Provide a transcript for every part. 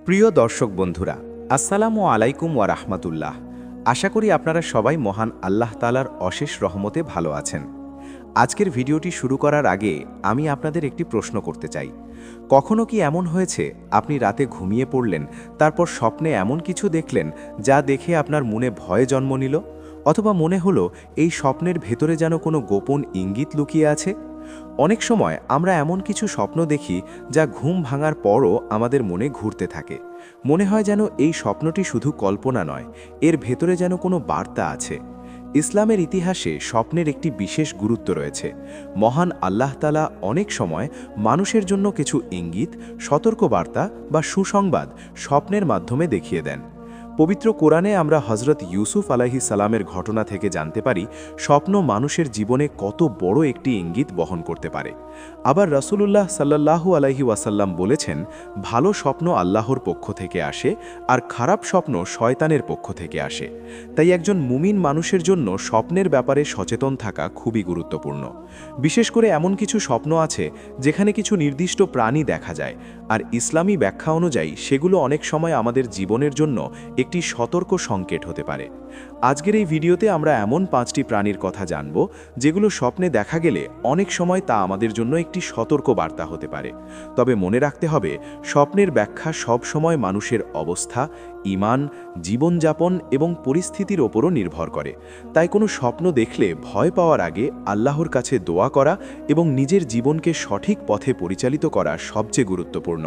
প্রিয় দর্শক বন্ধুরা, আসসালামু আলাইকুম ওয়া রাহমাতুল্লাহ। আশা করি আপনারা সবাই মহান আল্লাহ তাআলার অশেষ রহমতে ভালো আছেন। আজকের ভিডিওটি শুরু করার আগে আমি আপনাদের একটি প্রশ্ন করতে চাই। কখনো কি এমন হয়েছে আপনি রাতে ঘুমিয়ে পড়লেন, তারপর স্বপ্নে এমন কিছু দেখলেন যা দেখে আপনার মনে ভয় জন্ম নিল, অথবা মনে হলো এই স্বপ্নের ভেতরে যেন কোনো গোপন ইঙ্গিত লুকিয়ে আছে? অনেক সময় আমরা এমন কিছু স্বপ্ন দেখি যা ঘুম ভাঙার পরও আমাদের মনে ঘুরতে থাকে। মনে হয় যেন এই স্বপ্নটি শুধু কল্পনা নয়, এর ভেতরে যেন কোনো বার্তা আছে। ইসলামের ইতিহাসে স্বপ্নের একটি বিশেষ গুরুত্ব রয়েছে। মহান আল্লাহ তাআলা অনেক সময় মানুষের জন্য কিছু ইঙ্গিত, সতর্কবার্তা বা সুসংবাদ স্বপ্নের মাধ্যমে দেখিয়ে দেন। পবিত্র কোরআনে আমরা হজরত ইউসুফ আলাইহিস সালামের ঘটনা থেকে জানতে পারি স্বপ্ন মানুষের জীবনে কত বড় একটি ইঙ্গিত বহন করতে পারে। আবার রাসূলুল্লাহ সাল্লাল্লাহু আলাইহি ওয়াসাল্লাম বলেছেন, ভালো স্বপ্ন আল্লাহর পক্ষ থেকে আসে আর খারাপ স্বপ্ন শয়তানের পক্ষ থেকে আসে। তাই একজন মুমিন মানুষের জন্য স্বপ্নের ব্যাপারে সচেতন থাকা খুবই গুরুত্বপূর্ণ। বিশেষ করে এমন কিছু স্বপ্ন আছে যেখানে কিছু নির্দিষ্ট প্রাণী দেখা যায়, আর ইসলামী ব্যাখ্যা অনুযায়ী সেগুলো অনেক সময় আমাদের জীবনের জন্য একটি সতর্ক সংকেত হতে পারে। আজকের এই ভিডিওতে আমরা এমন 5টি প্রাণীর কথা জানব যেগুলো স্বপ্নে দেখা গেলে অনেক সময় তা আমাদের জন্য একটি সতর্ক বার্তা হতে পারে। তবে মনে রাখতে হবে, স্বপ্নের ব্যাখ্যা সব সময় মানুষের অবস্থা, ঈমান, জীবনযাপন এবং পরিস্থিতির ওপরও নির্ভর করে। তাই কোনো স্বপ্ন দেখলে ভয় পাওয়ার আগে আল্লাহর কাছে দোয়া করা এবং নিজের জীবনকে সঠিক পথে পরিচালিত করা সবচেয়ে গুরুত্বপূর্ণ।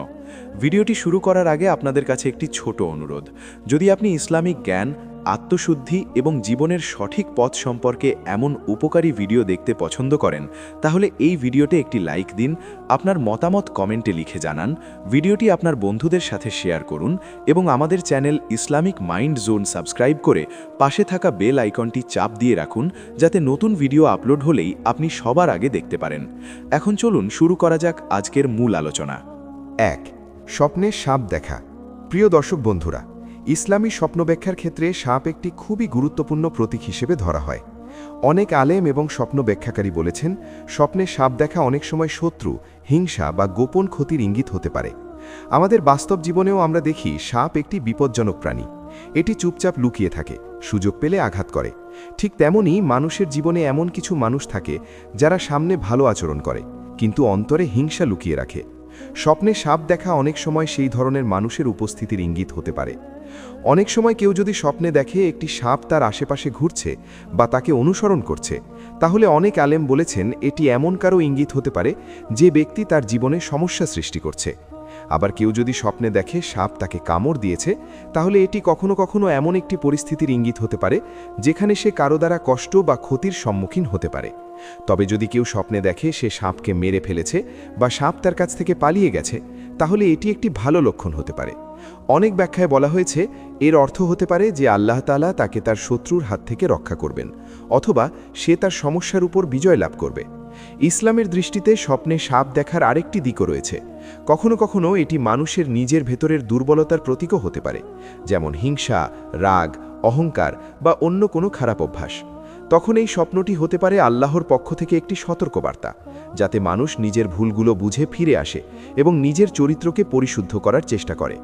ভিডিওটি শুরু করার আগে আপনাদের কাছে একটি ছোট অনুরোধ। যদি আপনি ইসলামিক জ্ঞান, আত্মশুদ্ধি এবং জীবনের সঠিক পথ সম্পর্কে এমন উপকারী ভিডিও দেখতে পছন্দ করেন, তাহলে এই ভিডিওতে একটি লাইক দিন, আপনার মতামত কমেন্টে লিখে জানান, ভিডিওটি আপনার বন্ধুদের সাথে শেয়ার করুন এবং আমাদের channel Islamic mind zone subscribe করে পাশে থাকা বেল আইকনটি চাপ দিয়ে রাখুন, যাতে নতুন ভিডিও আপলোড হলেই আপনি সবার আগে দেখতে পারেন। এখন চলুন শুরু করা যাক আজকের মূল আলোচনা। 1. স্বপ্নে সাপ দেখা। প্রিয় দর্শক বন্ধুরা, ইসলামী স্বপ্ন ব্যাখ্যার ক্ষেত্রে সাপ একটি খুবই গুরুত্বপূর্ণ প্রতীক হিসেবে ধরা হয়। অনেক আলেম এবং স্বপ্ন ব্যাখ্যাকারী বলেছেন, স্বপ্নে সাপ দেখা অনেক সময় শত্রু, হিংসা বা গোপন ক্ষতির ইঙ্গিত হতে পারে। আমাদের বাস্তব জীবনেও আমরা দেখি সাপ একটি বিপজ্জনক প্রাণী। এটি চুপচাপ লুকিয়ে থাকে, সুযোগ পেলে আঘাত করে। ঠিক তেমনি মানুষের জীবনে এমন কিছু মানুষ থাকে যারা সামনে ভালো আচরণ করে, কিন্তু অন্তরে হিংসা লুকিয়ে রাখে। স্বপ্নে সাপ দেখা অনেক সময় সেই ধরনের মানুষের উপস্থিতির ইঙ্গিত হতে পারে। অনেক সময় কেউ যদি স্বপ্নে দেখে একটি সাপ তার আশেপাশে ঘুরছে বা তাকে অনুসরণ করছে, তাহলে অনেক আলেম বলেছেন এটি এমন কারো ইঙ্গিত হতে পারে যে ব্যক্তি তার জীবনে সমস্যা সৃষ্টি করছে। আবার কেউ যদি স্বপ্নে দেখে সাপ তাকে কামড় দিয়েছে, তাহলে এটি কখনো কখনো এমন একটি পরিস্থিতির ইঙ্গিত হতে পারে যেখানে সে কারো দ্বারা কষ্ট বা ক্ষতির সম্মুখীন হতে পারে। তবে যদি কেউ স্বপ্নে দেখে সে সাপকে মেরে ফেলেছে বা সাপ তার কাছ থেকে পালিয়ে গেছে, তাহলে এটি একটি ভালো লক্ষণ হতে পারে। অনেক ব্যাখ্যায় বলা হয়েছে এর অর্থ হতে পারে যে আল্লাহ তাআলা তাকে তার শত্রুর হাত থেকে রক্ষা করবেন, অথবা সে তার সমস্যার উপর বিজয় লাভ করবে। ইসলামের দৃষ্টিতে স্বপ্নে সাপ দেখার আরেকটি দিকও রয়েছে। কখনো কখনো এটি মানুষের নিজের ভেতরের দুর্বলতার প্রতীকও হতে পারে, যেমন হিংসা, রাগ, অহংকার বা অন্য কোনো খারাপ অভ্যাস। তখন এই স্বপ্নটি হতে পারে আল্লাহর পক্ষ থেকে একটি সতর্কবার্তা, যাতে মানুষ নিজের ভুলগুলো বুঝে ফিরে আসে এবং নিজের চরিত্রকে পরিশুদ্ধ করার চেষ্টা করে।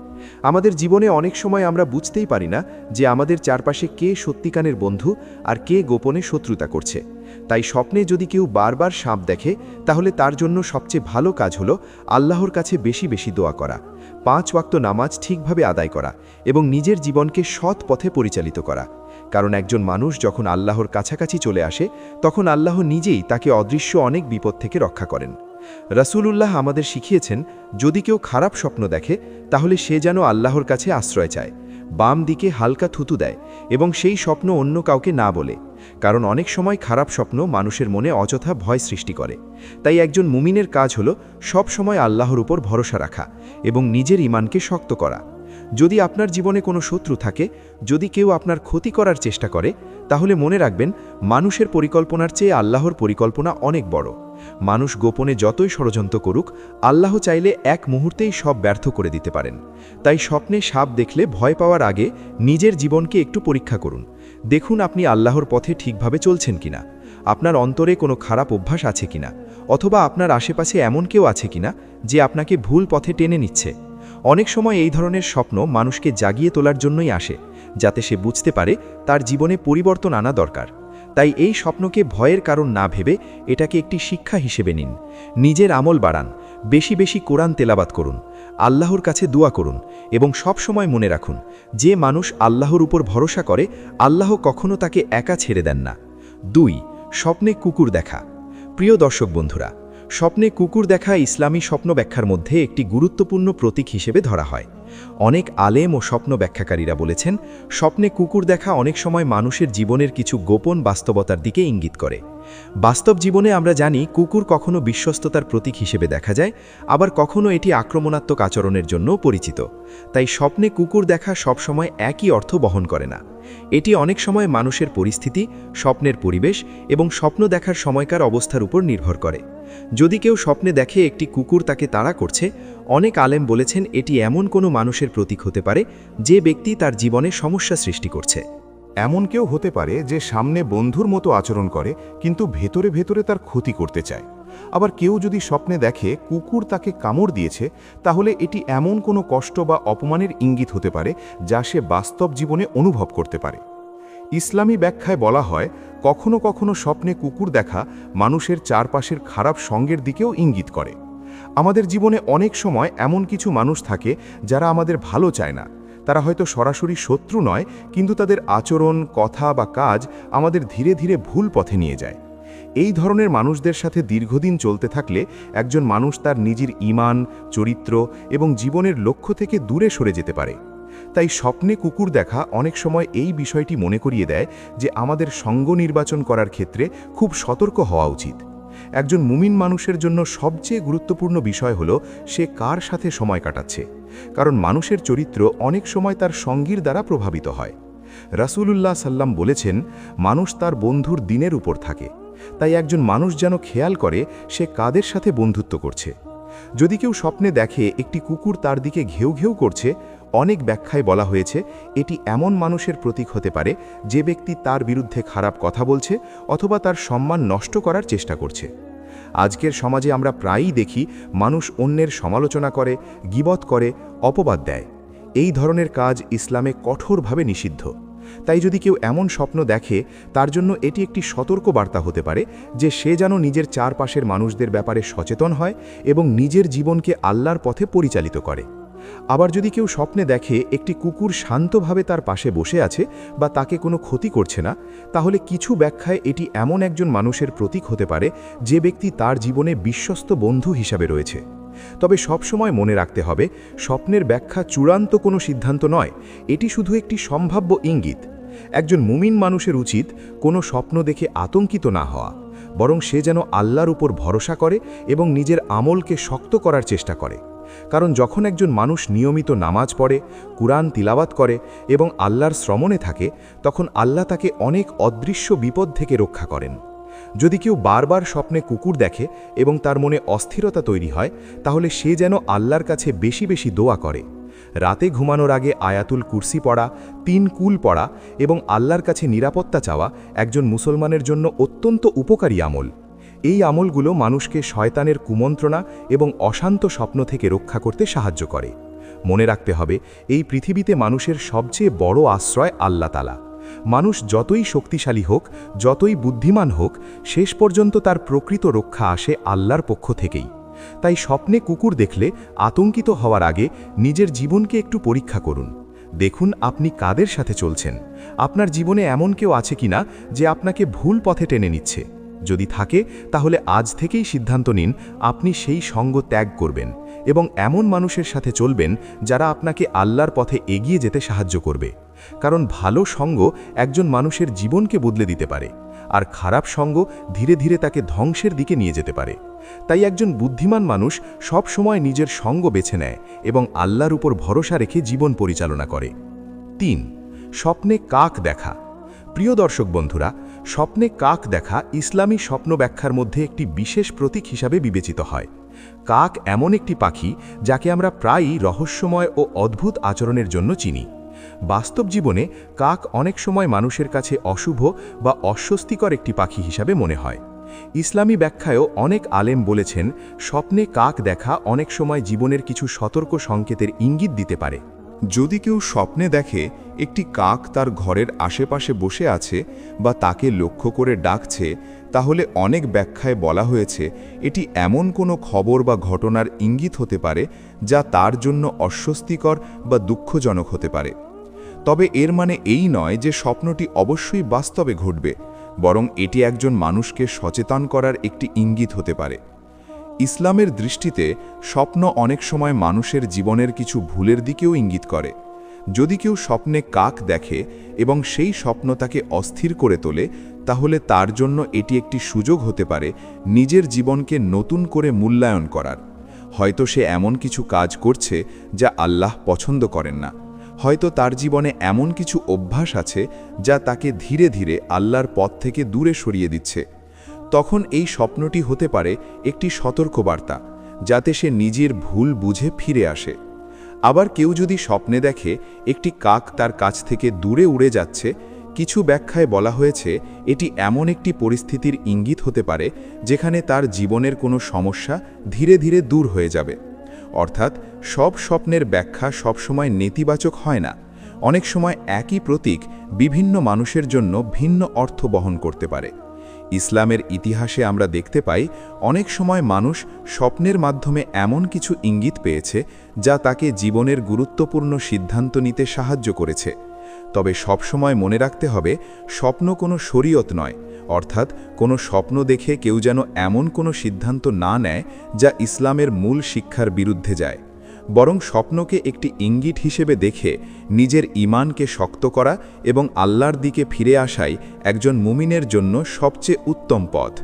আমাদের জীবনে অনেক সময় আমরা বুঝতেই পারি না যে আমাদের চারপাশে কে সত্যিকারের বন্ধু আর কে গোপনে শত্রুতা করছে। তাই স্বপ্নে যদি কেউ বারবার সাপ দেখে, তাহলে তার জন্য সবচেয়ে ভালো কাজ হলো আল্লাহর কাছে বেশি বেশি দোয়া করা, 5 ওয়াক্ত নামাজ ঠিকভাবে আদায় করা এবং নিজের জীবনকে সৎ পথে পরিচালিত করা। কারণ একজন মানুষ যখন আল্লাহর কাছাকাছি চলে আসে, তখন আল্লাহ নিজেই তাকে অদৃশ্য অনেক বিপদ থেকে রক্ষা করেন। রাসূলুল্লাহ আমাদের শিখিয়েছেন, যদি কেউ খারাপ স্বপ্ন দেখে, তাহলে সে যেন আল্লাহর কাছে আশ্রয় চায়, বাম দিকে হালকা থুতু দেয় এবং সেই স্বপ্ন অন্য কাউকে না বলে। কারণ অনেক সময় খারাপ স্বপ্ন মানুষের মনে অযথা ভয় সৃষ্টি করে। তাই একজন মুমিনের কাজ হলো সব সময় আল্লাহর উপর ভরসা রাখা এবং নিজের ঈমানকে শক্ত করা। যদি আপনার জীবনে কোনো শত্রু থাকে, যদি কেউ আপনার ক্ষতি করার চেষ্টা করে, তাহলে মনে রাখবেন মানুষের পরিকল্পনার চেয়ে আল্লাহর পরিকল্পনা অনেক বড়। মানুষ গোপনে যতই ষড়যন্ত্র করুক, আল্লাহ চাইলে এক মুহূর্তেই সব ব্যর্থ করে দিতে পারেন। তাই স্বপ্নে সাপ দেখলে ভয় পাওয়ার আগে নিজের জীবনকে একটু পরীক্ষা করুন। দেখুন আপনি আল্লাহর পথে ঠিকভাবে চলছেন কিনা, আপনার অন্তরে কোনো খারাপ অভ্যাস আছে কিনা, অথবা আপনার আশেপাশে এমন কেউ আছে কিনা যে আপনাকে ভুল পথে টেনে নিচ্ছে। অনেক সময় এই ধরনের স্বপ্ন মানুষকে জাগিয়ে তোলার জন্যই আসে, যাতে সে বুঝতে পারে তার জীবনে পরিবর্তন আনা দরকার। তাই এই স্বপ্নকে ভয়ের কারণ না ভেবে এটাকে একটি শিক্ষা হিসেবে নিন। নিজের আমল বাড়ান, বেশি বেশি কোরআন তেলাবাত করুন, আল্লাহর কাছে দোয়া করুন এবং সব সময় মনে রাখুন, যে মানুষ আল্লাহর উপর ভরসা করে আল্লাহ কখনো তাকে একা ছেড়ে দেন না। 2. স্বপ্নে কুকুর দেখা। প্রিয় দর্শক বন্ধুরা, স্বপ্নে কুকুর দেখা ইসলামী স্বপ্ন ব্যাখ্যার মধ্যে একটি গুরুত্বপূর্ণ প্রতীক হিসেবে ধরা হয়। অনেক আলেম ও স্বপ্ন ব্যাখ্যাকারীরা বলেছেন, স্বপ্নে কুকুর দেখা অনেক সময় মানুষের জীবনের কিছু গোপন বাস্তবতার দিকে ইঙ্গিত করে। বাস্তব জীবনে আমরা জানি কুকুর কখনো বিশ্বস্ততার প্রতীক হিসেবে দেখা যায়, আবার কখনো এটি আক্রমণাত্মক আচরণের জন্যও পরিচিত। তাই স্বপ্নে কুকুর দেখা সবসময় একই অর্থ বহন করে না। এটি অনেক সময় মানুষের পরিস্থিতি, স্বপ্নের পরিবেশ এবং স্বপ্ন দেখার সময়কার অবস্থার উপর নির্ভর করে। যদি কেউ স্বপ্নে দেখে একটি কুকুর তাকে তাড়া করছে, অনেক আলেম বলেছেন এটি এমন কোনো মানুষের প্রতীক হতে পারে যে ব্যক্তি তার জীবনে সমস্যা সৃষ্টি করছে। এমন কেউ হতে পারে যে সামনে বন্ধুর মতো আচরণ করে, কিন্তু ভেতরে ভেতরে তার ক্ষতি করতে চায়। আবার কেউ যদি স্বপ্নে দেখে কুকুর তাকে কামড় দিয়েছে, তাহলে এটি এমন কোনো কষ্ট বা অপমানের ইঙ্গিত হতে পারে যা সে বাস্তব জীবনে অনুভব করতে পারে। ইসলামী ব্যাখ্যায় বলা হয়, কখনো কখনো স্বপ্নে কুকুর দেখা মানুষের চারপাশের খারাপ সঙ্গের দিকেও ইঙ্গিত করে। আমাদের জীবনে অনেক সময় এমন কিছু মানুষ থাকে যারা আমাদের ভালো চায় না। তারা হয়তো সরাসরি শত্রু নয়, কিন্তু তাদের আচরণ, কথা বা কাজ আমাদের ধীরে ধীরে ভুল পথে নিয়ে যায়। এই ধরনের মানুষদের সাথে দীর্ঘদিন চলতে থাকলে একজন মানুষ তার নিজের ঈমান, চরিত্র এবং জীবনের লক্ষ্য থেকে দূরে সরে যেতে পারে। তাই স্বপ্নে কুকুর দেখা অনেক সময় এই বিষয়টি মনে করিয়ে দেয় যে আমাদের সঙ্গ নির্বাচন করার ক্ষেত্রে খুব সতর্ক হওয়া উচিত। একজন মুমিন মানুষের জন্য সবচেয়ে গুরুত্বপূর্ণ বিষয় হলো সে কার সাথে সময় কাটাচ্ছে, কারণ মানুষের চরিত্র অনেক সময় তার সঙ্গীর দ্বারা প্রভাবিত হয়। রাসূলুল্লাহ সাল্লাম বলেছেন, মানুষ তার বন্ধুর দিনের উপর থাকে। তাই একজন মানুষ যেন খেয়াল করে সে কাদের সাথে বন্ধুত্ব করছে। যদি কেউ স্বপ্নে দেখে একটি কুকুর তার দিকে ঘেউ ঘেউ করছে, অনেক ব্যাখ্যায় বলা হয়েছে এটি এমন মানুষের প্রতীক হতে পারে যে ব্যক্তি তার বিরুদ্ধে খারাপ কথা বলছে অথবা তার সম্মান নষ্ট করার চেষ্টা করছে। আজকের সমাজে আমরা প্রায়ই দেখি মানুষ অন্যের সমালোচনা করে, গীবত করে, অপবাদ দেয়। এই ধরনের কাজ ইসলামে কঠোরভাবে নিষিদ্ধ। তাই যদি কেউ এমন স্বপ্ন দেখে, তার জন্য এটি একটি সতর্ক বার্তা হতে পারে যে সে যেন নিজের চারপাশের মানুষদের ব্যাপারে সচেতন হয় এবং নিজের জীবনকে আল্লাহর পথে পরিচালিত করে। আবার যদি কেউ স্বপ্নে দেখে একটি কুকুর শান্তভাবে তার পাশে বসে আছে বা তাকে কোনো ক্ষতি করছে না, তাহলে কিছু ব্যাখ্যায় এটি এমন একজন মানুষের প্রতীক হতে পারে যে ব্যক্তি তার জীবনে বিশ্বস্ত বন্ধু হিসাবে রয়েছে। তবে সবসময় মনে রাখতে হবে, স্বপ্নের ব্যাখ্যা চূড়ান্ত কোনো সিদ্ধান্ত নয়, এটি শুধু একটি সম্ভাব্য ইঙ্গিত। একজন মুমিন মানুষের উচিত কোনো স্বপ্ন দেখে আতঙ্কিত না হওয়া, বরং সে যেন আল্লাহর উপর ভরসা করে এবং নিজের আমলকে শক্ত করার চেষ্টা করে। কারণ যখন একজন মানুষ নিয়মিত নামাজ পড়ে, কুরআন তিলাওয়াত করে এবং আল্লাহর শ্রমণে থাকে, তখন আল্লাহ তাকে অনেক অদৃশ্য বিপদ থেকে রক্ষা করেন। যদি কেউ বারবার স্বপ্নে কুকুর দেখে এবং তার মনে অস্থিরতা তৈরি হয়, তাহলে সে যেন আল্লাহর কাছে বেশি বেশি দোয়া করে। রাতে ঘুমানোর আগে আয়াতুল কুরসি পড়া, 3 কুল পড়া এবং আল্লাহর কাছে নিরাপত্তা চাওয়া একজন মুসলমানের জন্য অত্যন্ত উপকারী আমল। এই আমলগুলো মানুষকে শয়তানের কুমন্ত্রণা এবং অশান্ত স্বপ্ন থেকে রক্ষা করতে সাহায্য করে। মনে রাখতে হবে, এই পৃথিবীতে মানুষের সবচেয়ে বড় আশ্রয় আল্লাহ তাআলা। মানুষ যতই শক্তিশালী হোক, যতই বুদ্ধিমান হোক, শেষ পর্যন্ত তার প্রকৃত রক্ষা আসে আল্লাহর পক্ষ থেকেই। তাই স্বপ্নে কুকুর দেখলে আতঙ্কিত হওয়ার আগে নিজের জীবনকে একটু পরীক্ষা করুন। দেখুন আপনি কাদের সাথে চলছেন। আপনার জীবনে এমন কেউ আছে কিনা যে আপনাকে ভুল পথে টেনে নিচ্ছে? যদি থাকে, তাহলে আজ থেকেই সিদ্ধান্ত নিন আপনি সেই সঙ্গ ত্যাগ করবেন এবং এমন মানুষের সাথে চলবেন যারা আপনাকে আল্লাহর পথে এগিয়ে যেতে সাহায্য করবে। কারণ ভালো সঙ্গ একজন মানুষের জীবনকে বদলে দিতে পারে, আর খারাপ সঙ্গ ধীরে ধীরে তাকে ধ্বংসের দিকে নিয়ে যেতে পারে। তাই একজন বুদ্ধিমান মানুষ সব সময় নিজের সঙ্গ বেছে নেয় এবং আল্লাহর উপর ভরসা রেখে জীবন পরিচালনা করে। 3. স্বপ্নে কাক দেখা। প্রিয় দর্শক বন্ধুরা, স্বপ্নে কাক দেখা ইসলামী স্বপ্ন ব্যাখ্যার মধ্যে একটি বিশেষ প্রতীক হিসাবে বিবেচিত হয়। কাক এমন একটি পাখি যাকে আমরা প্রায়ই রহস্যময় ও অদ্ভুত আচরণের জন্য চিনি। বাস্তব জীবনে কাক অনেক সময় মানুষের কাছে অশুভ বা অস্বস্তিকর একটি পাখি হিসাবে মনে হয়। ইসলামী ব্যাখ্যায়ও অনেক আলেম বলেছেন স্বপ্নে কাক দেখা অনেক সময় জীবনের কিছু সতর্ক সংকেতের ইঙ্গিত দিতে পারে। যদি কেউ স্বপ্নে দেখে একটি কাক তার ঘরের আশেপাশে বসে আছে বা তাকে লক্ষ্য করে ডাকছে, তাহলে অনেক ব্যাখ্যায় বলা হয়েছে এটি এমন কোনো খবর বা ঘটনার ইঙ্গিত হতে পারে যা তার জন্য অস্বস্তিকর বা দুঃখজনক হতে পারে। তবে এর মানে এই নয় যে স্বপ্নটি অবশ্যই বাস্তবে ঘটবে, বরং এটি একজন মানুষকে সচেতন করার একটি ইঙ্গিত হতে পারে। ইসলামের দৃষ্টিতে স্বপ্ন অনেক সময় মানুষের জীবনের কিছু ভুলের দিকেও ইঙ্গিত করে। যদি কেউ স্বপ্নে কাক দেখে এবং সেই স্বপ্ন তাকে অস্থির করে তোলে, তাহলে তার জন্য এটি একটি সুযোগ হতে পারে নিজের জীবনকে নতুন করে মূল্যায়ন করার। হয়তো সে এমন কিছু কাজ করছে যা আল্লাহ পছন্দ করেন না। হয়তো তার জীবনে এমন কিছু অভ্যাস আছে যা তাকে ধীরে ধীরে আল্লাহর পথ থেকে দূরে সরিয়ে দিচ্ছে। তখন এই স্বপ্নটি হতে পারে একটি সতর্কবার্তা, যাতে সে নিজের ভুল বুঝে ফিরে আসে। আবার কেউ যদি স্বপ্নে দেখে একটি কাক তার কাছ থেকে দূরে উড়ে যাচ্ছে, কিছু ব্যাখ্যায় বলা হয়েছে এটি এমন একটি পরিস্থিতির ইঙ্গিত হতে পারে যেখানে তার জীবনের কোনো সমস্যা ধীরে ধীরে দূর হয়ে যাবে। অর্থাৎ সব স্বপ্নের ব্যাখ্যা সবসময় নেতিবাচক হয় না। অনেক সময় একই প্রতীক বিভিন্ন মানুষের জন্য ভিন্ন অর্থ বহন করতে পারে। ইসলামের ইতিহাসে আমরা দেখতে পাই অনেক সময় মানুষ স্বপ্নের মাধ্যমে এমন কিছু ইঙ্গিত পেয়েছে যা তাকে জীবনের গুরুত্বপূর্ণ সিদ্ধান্ত নিতে সাহায্য করেছে। তবে সবসময় মনে রাখতে হবে, স্বপ্ন কোনো শরীয়ত নয়, অর্থাৎ কোনো স্বপ্ন দেখে কেউ যেন এমন কোনো সিদ্ধান্ত না নেয় যা ইসলামের মূল শিক্ষার বিরুদ্ধে যায়। বরং স্বপ্নকে একটি ইঙ্গিত হিসেবে দেখে নিজের ঈমানকে শক্ত করা এবং আল্লাহর দিকে ফিরে আসাই একজন মুমিনের জন্য সবচেয়ে উত্তম পথ।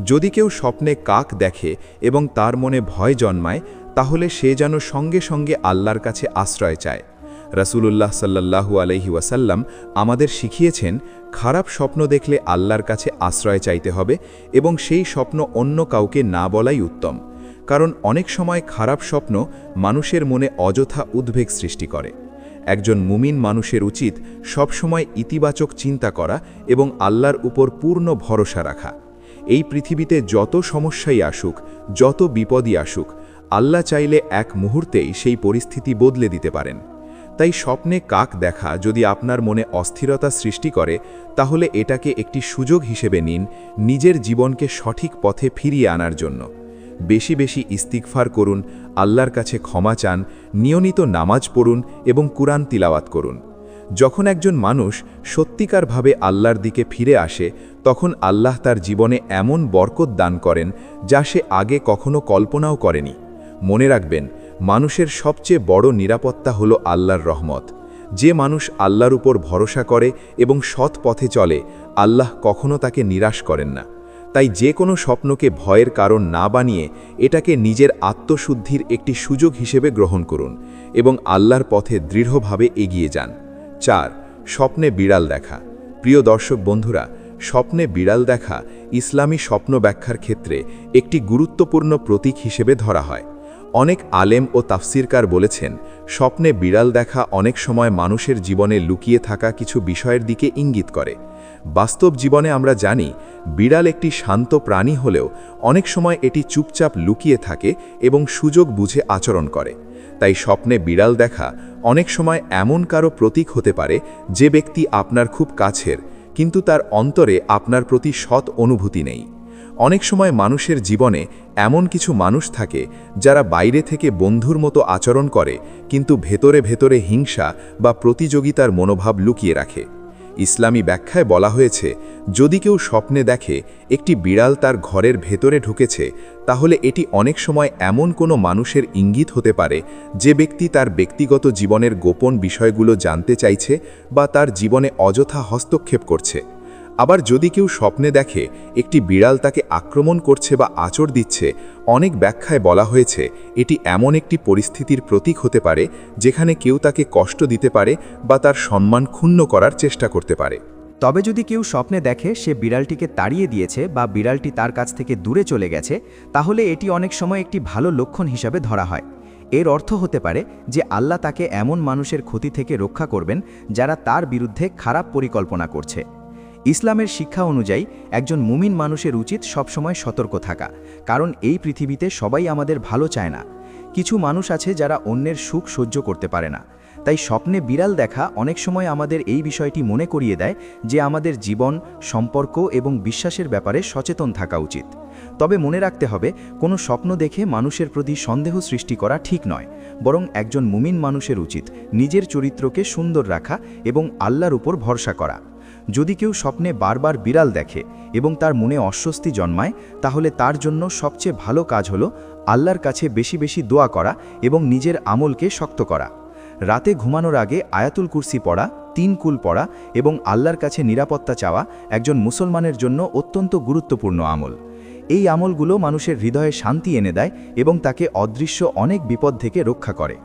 যদি কেউ স্বপ্নে কাক দেখে এবং তার মনে ভয় জন্মায়, তাহলে সে যেন সঙ্গে সঙ্গে আল্লাহর কাছে আশ্রয় চায়। রাসূলুল্লাহ সাল্লাল্লাহু আলাইহি ওয়াসাল্লাম আমাদের শিখিয়েছেন, খারাপ স্বপ্ন দেখলে আল্লাহর কাছে আশ্রয় চাইতে হবে এবং সেই স্বপ্ন অন্য কাউকে না বলাই উত্তম। কারণ অনেক সময় খারাপ স্বপ্ন মানুষের মনে অযথা উদ্বেগ সৃষ্টি করে। একজন মুমিন মানুষের উচিত সবসময় ইতিবাচক চিন্তা করা এবং আল্লাহর উপর পূর্ণ ভরসা রাখা। এই পৃথিবীতে যত সমস্যাই আসুক, যত বিপদই আসুক, আল্লাহ চাইলে এক মুহূর্তেই সেই পরিস্থিতি বদলে দিতে পারেন। তাই স্বপ্নে কাক দেখা যদি আপনার মনে অস্থিরতা সৃষ্টি করে, তাহলে এটাকে একটি সুযোগ হিসেবে নিন নিজের জীবনকে সঠিক পথে ফিরিয়ে আনার জন্য। বেশি বেশি ইস্তিগফার করুন, আল্লাহর কাছে ক্ষমা চান, নিয়মিত নামাজ পড়ুন এবং কুরআন তিলাওয়াত করুন। যখন একজন মানুষ সত্যিকারভাবে আল্লাহর দিকে ফিরে আসে, তখন আল্লাহ তার জীবনে এমন বরকত দান করেন যা সে আগে কখনো কল্পনাও করেনি। মনে রাখবেন, মানুষের সবচেয়ে বড় নিরাপত্তা হলো আল্লাহর রহমত। যে মানুষ আল্লাহর উপর ভরসা করে এবং সৎ পথে চলে, আল্লাহ কখনো তাকে নিরাশ করেন না। তাই যে কোনো স্বপ্নকে ভয়ের কারণ না বানিয়ে এটাকে নিজের আত্মশুদ্ধির একটি সুযোগ হিসেবে গ্রহণ করুন এবং আল্লাহর পথে দৃঢ়ভাবে এগিয়ে যান। 4. স্বপ্নে বিড়াল দেখা। প্রিয় দর্শক বন্ধুরা, স্বপ্নে বিড়াল দেখা ইসলামী স্বপ্ন ব্যাখ্যার ক্ষেত্রে একটি গুরুত্বপূর্ণ প্রতীক হিসেবে ধরা হয়। অনেক আলেম ও তাফসিরকার বলেছেন, স্বপ্নে বিড়াল দেখা অনেক সময় মানুষের জীবনে লুকিয়ে থাকা কিছু বিষয়ের দিকে ইঙ্গিত করে। বাস্তব জীবনে আমরা জানি, বিড়াল একটি শান্ত প্রাণী হলেও অনেক সময় এটি চুপচাপ লুকিয়ে থাকে এবং সুযোগ বুঝে আচরণ করে। তাই স্বপ্নে বিড়াল দেখা অনেক সময় এমন কারো প্রতীক হতে পারে যে ব্যক্তি আপনার খুব কাছের, কিন্তু তার অন্তরে আপনার প্রতি সৎ অনুভূতি নেই। অনেক সময় মানুষের জীবনে এমন কিছু মানুষ থাকে যারা বাইরে থেকে বন্ধুর মতো আচরণ করে, কিন্তু ভেতরে ভেতরে হিংসা বা প্রতিযোগিতার মনোভাব লুকিয়ে রাখে। ইসলামী ব্যাখ্যায় বলা হয়েছে, যদি কেউ স্বপ্নে দেখে একটি বিড়াল তার ঘরের ভেতরে ঢুকেছে, তাহলে এটি অনেক সময় এমন কোনো মানুষের ইঙ্গিত হতে পারে যে ব্যক্তি তার ব্যক্তিগত জীবনের গোপন বিষয়গুলো জানতে চাইছে বা তার জীবনে অযথা হস্তক্ষেপ করছে। আবার যদি কেউ স্বপ্নে দেখে একটি বিড়াল তাকে আক্রমণ করছে বা আঁচড় দিচ্ছে, অনেক ব্যাখ্যায় বলা হয়েছে এটি এমন একটি পরিস্থিতির প্রতীক হতে পারে যেখানে কেউ তাকে কষ্ট দিতে পারে বা তার সম্মান ক্ষুণ্ণ করার চেষ্টা করতে পারে। তবে যদি কেউ স্বপ্নে দেখে সে বিড়ালটিকে তাড়িয়ে দিয়েছে বা বিড়ালটি তার কাছ থেকে দূরে চলে গেছে, তাহলে এটি অনেক সময় একটি ভালো লক্ষণ হিসাবে ধরা হয়। এর অর্থ হতে পারে যে আল্লাহ তাকে এমন মানুষের ক্ষতি থেকে রক্ষা করবেন যারা তার বিরুদ্ধে খারাপ পরিকল্পনা করছে। ইসলামের শিক্ষা অনুযায়ী একজন মুমিন মানুষের উচিত সবসময় সতর্ক থাকা, কারণ এই পৃথিবীতে সবাই আমাদের ভালো চায় না। কিছু মানুষ আছে যারা অন্যের সুখ সহ্য করতে পারে না। তাই স্বপ্নে বিড়াল দেখা অনেক সময় আমাদের এই বিষয়টি মনে করিয়ে দেয় যে আমাদের জীবন, সম্পর্ক এবং বিশ্বাসের ব্যাপারে সচেতন থাকা উচিত। তবে মনে রাখতে হবে, কোনো স্বপ্ন দেখে মানুষের প্রতি সন্দেহ সৃষ্টি করা ঠিক নয়, বরং একজন মুমিন মানুষের উচিত নিজের চরিত্রকে সুন্দর রাখা এবং আল্লাহর উপর ভরসা করা। যদি কেউ স্বপ্নে বারবার বিড়াল দেখে এবং তার মনে অস্বস্তি জন্মায়, তাহলে তার জন্য সবচেয়ে ভালো কাজ হলো আল্লাহর কাছে বেশি বেশি দোয়া করা এবং নিজের আমলকে শক্ত করা। রাতে ঘুমানোর আগে আয়াতুল কুরসি পড়া, 3 কুল পড়া এবং আল্লাহর কাছে নিরাপত্তা চাওয়া একজন মুসলমানের জন্য অত্যন্ত গুরুত্বপূর্ণ আমল। এই আমলগুলো মানুষের হৃদয়ে শান্তি এনে দেয় এবং তাকে অদৃশ্য অনেক বিপদ থেকে রক্ষা করে।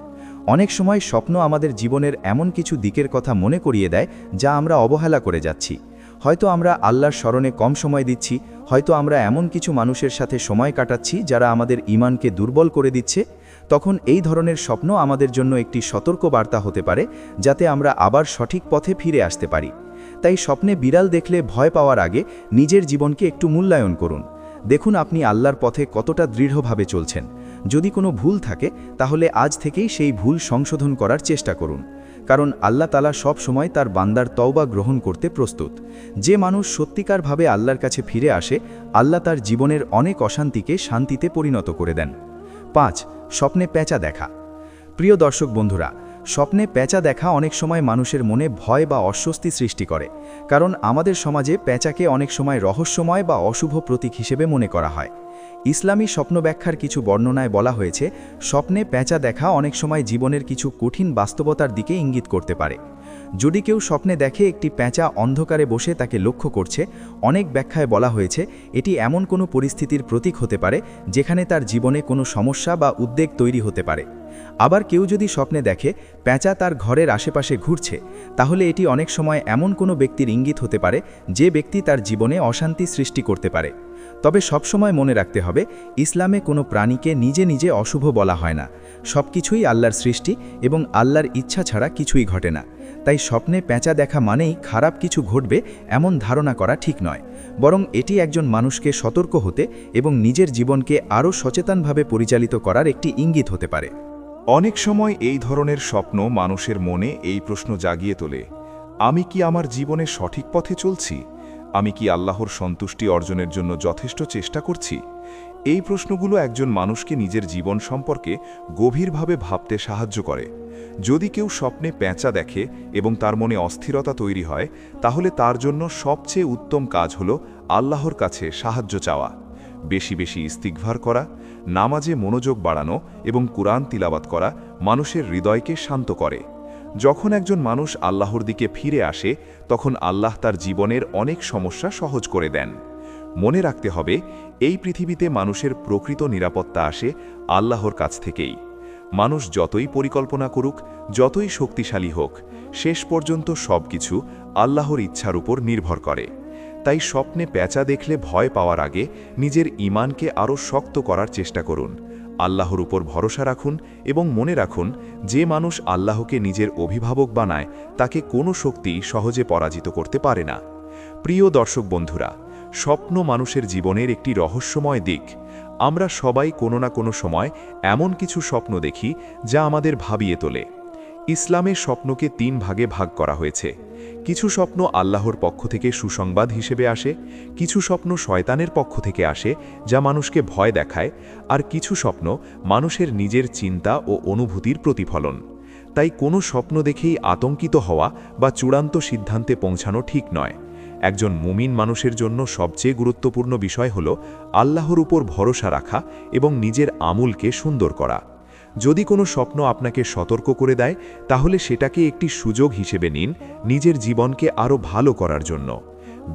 অনেক সময় স্বপ্ন আমাদের জীবনের এমন কিছু দিকের কথা মনে করিয়ে দেয় যা আমরা অবহেলা করে যাচ্ছি। হয়তো আমরা আল্লাহর স্মরণে কম সময় দিচ্ছি, হয়তো আমরা এমন কিছু মানুষের সাথে সময় কাটাচ্ছি যারা আমাদের ঈমানকে দুর্বল করে দিচ্ছে। তখন এই ধরনের স্বপ্ন আমাদের জন্য একটি সতর্ক বার্তা হতে পারে, যাতে আমরা আবার সঠিক পথে ফিরে আসতে পারি। তাই স্বপ্নে বিড়াল দেখলে ভয় পাওয়ার আগে নিজের জীবনকে একটু মূল্যায়ন করুন। দেখুন আপনি আল্লাহর পথে কতটা দৃঢ়ভাবে চলছেন। যদি কোনো ভুল থাকে, তাহলে আজ থেকেই সেই ভুল সংশোধন করার চেষ্টা করুন, কারণ আল্লাহ তাআলা সব সময় তার বান্দার তওবা গ্রহণ করতে প্রস্তুত। যে মানুষ সত্যিকারভাবে আল্লাহর কাছে ফিরে আসে, আল্লাহ তার জীবনের অনেক অশান্তিকে শান্তিতে পরিণত করে দেন। 5. স্বপ্নে পেঁচা দেখা। প্রিয় দর্শক বন্ধুরা, স্বপ্নে পেঁচা দেখা অনেক সময় মানুষের মনে ভয় বা অস্বস্তি সৃষ্টি করে, কারণ আমাদের সমাজে পেঁচাকে অনেক সময় রহস্যময় বা অশুভ প্রতীক হিসেবে মনে করা হয়। ইসলামী স্বপ্ন ব্যাখ্যার কিছু বর্ণনায় বলা হয়েছে, স্বপ্নে পেঁচা দেখা অনেক সময় জীবনের কিছু কঠিন বাস্তবতার দিকে ইঙ্গিত করতে পারে। যদি কেউ স্বপ্নে দেখে একটি পেঁচা অন্ধকারে বসে তাকে লক্ষ্য করছে, অনেক ব্যাখ্যায় বলা হয়েছে এটি এমন কোনো পরিস্থিতির প্রতীক হতে পারে যেখানে তার জীবনে কোনো সমস্যা বা উদ্বেগ তৈরি হতে পারে। আবার কেউ যদি স্বপ্নে দেখে পেঁচা তার ঘরের আশেপাশে ঘুরছে, তাহলে এটি অনেক সময় এমন কোনো ব্যক্তির ইঙ্গিত হতে পারে যে ব্যক্তি তার জীবনে অশান্তি সৃষ্টি করতে পারে। তবে সবসময় মনে রাখতে হবে, ইসলামে কোনো প্রাণীকে নিজে নিজে অশুভ বলা হয় না। সব কিছুই আল্লাহর সৃষ্টি এবং আল্লাহর ইচ্ছা ছাড়া কিছুই ঘটে না। তাই স্বপ্নে পেঁচা দেখা মানেই খারাপ কিছু ঘটবে এমন ধারণা করা ঠিক নয়, বরং এটি একজন মানুষকে সতর্ক হতে এবং নিজের জীবনকে আরও সচেতনভাবে পরিচালিত করার একটি ইঙ্গিত হতে পারে। অনেক সময় এই ধরনের স্বপ্ন মানুষের মনে এই প্রশ্ন জাগিয়ে তোলে, আমি কি আমার জীবনে সঠিক পথে চলছি? আমি কি আল্লাহর সন্তুষ্টি অর্জনের জন্য যথেষ্ট চেষ্টা করছি? এই প্রশ্নগুলো একজন মানুষকে নিজের জীবন সম্পর্কে গভীরভাবে ভাবতে সাহায্য করে। যদি কেউ স্বপ্নে পেঁচা দেখে এবং তার মনে অস্থিরতা তৈরি হয়, তাহলে তার জন্য সবচেয়ে উত্তম কাজ হলো আল্লাহর কাছে সাহায্য চাওয়া, বেশি বেশি ইস্তিগফার করা, নামাজে মনোযোগ বাড়ানো এবং কুরআন তিলাওয়াত করা মানুষের হৃদয়কে শান্ত করে। যখন একজন মানুষ আল্লাহর দিকে ফিরে আসে, তখন আল্লাহ তার জীবনের অনেক সমস্যা সহজ করে দেন। মনে রাখতে হবে, এই পৃথিবীতে মানুষের প্রকৃত নিরাপত্তা আসে আল্লাহর কাছ থেকেই। মানুষ যতই পরিকল্পনা করুক, যতই শক্তিশালী হোক, শেষ পর্যন্ত সবকিছু আল্লাহর ইচ্ছার উপর নির্ভর করে। তাই স্বপ্নে পেঁচা দেখলে ভয় পাওয়ার আগে নিজের ঈমানকে আরও শক্ত করার চেষ্টা করুন। আল্লাহর উপর ভরসা রাখুন এবং মনে রাখুন, যে মানুষ আল্লাহকে নিজের অভিভাবক বানায়, তাকে কোনো শক্তি সহজে পরাজিত করতে পারে না। প্রিয় দর্শক বন্ধুরা, স্বপ্ন মানুষের জীবনের একটি রহস্যময় দিক। আমরা সবাই কোনো না কোনো সময় এমন কিছু স্বপ্ন দেখি যা আমাদের ভাবিয়ে তোলে। ইসলামের স্বপ্নকে 3 ভাগে ভাগ করা হয়েছে। কিছু স্বপ্ন আল্লাহর পক্ষ থেকে সুসংবাদ হিসেবে আসে, কিছু স্বপ্ন শয়তানের পক্ষ থেকে আসে যা মানুষকে ভয় দেখায়, আর কিছু স্বপ্ন মানুষের নিজের চিন্তা ও অনুভূতির প্রতিফলন। তাই কোনো স্বপ্ন দেখেই আতঙ্কিত হওয়া বা চূড়ান্ত সিদ্ধান্তে পৌঁছানো ঠিক নয়। একজন মুমিন মানুষের জন্য সবচেয়ে গুরুত্বপূর্ণ বিষয় হল আল্লাহর উপর ভরসা রাখা এবং নিজের আমলকে সুন্দর করা। যদি কোনো স্বপ্ন আপনাকে সতর্ক করে দেয়, তাহলে সেটাকে একটি সুযোগ হিসেবে নিন নিজের জীবনকে আরও ভালো করার জন্য।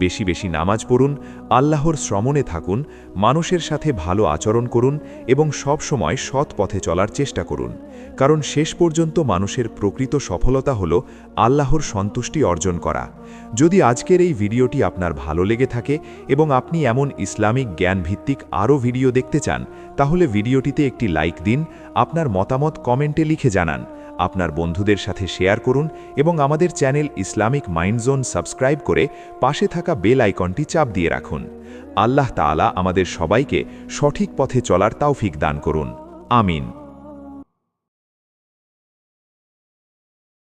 বেশি বেশি নামাজ পড়ুন, আল্লাহর শ্রমণে থাকুন, মানুষের সাথে ভালো আচরণ করুন এবং সব সময় সৎ পথে চলার চেষ্টা করুন, কারণ শেষ পর্যন্ত মানুষের প্রকৃত সফলতা হল আল্লাহর সন্তুষ্টি অর্জন করা। যদি আজকের এই ভিডিওটি আপনার ভালো লেগে থাকে এবং আপনি এমন ইসলামিক জ্ঞানভিত্তিক আরও ভিডিও দেখতে চান, তাহলে ভিডিওটিতে একটি লাইক দিন, আপনার মতামত কমেন্টে লিখে জানান, আপনার বন্ধুদের সাথে শেয়ার করুন এবং আমাদের channel Islamic mind zone subscribe করে পাশে থাকা বেল আইকনটি চাপ দিয়ে রাখুন। আল্লাহ তাআলা আমাদের সবাইকে সঠিক পথে চলার তৌফিক দান করুন। আমিন।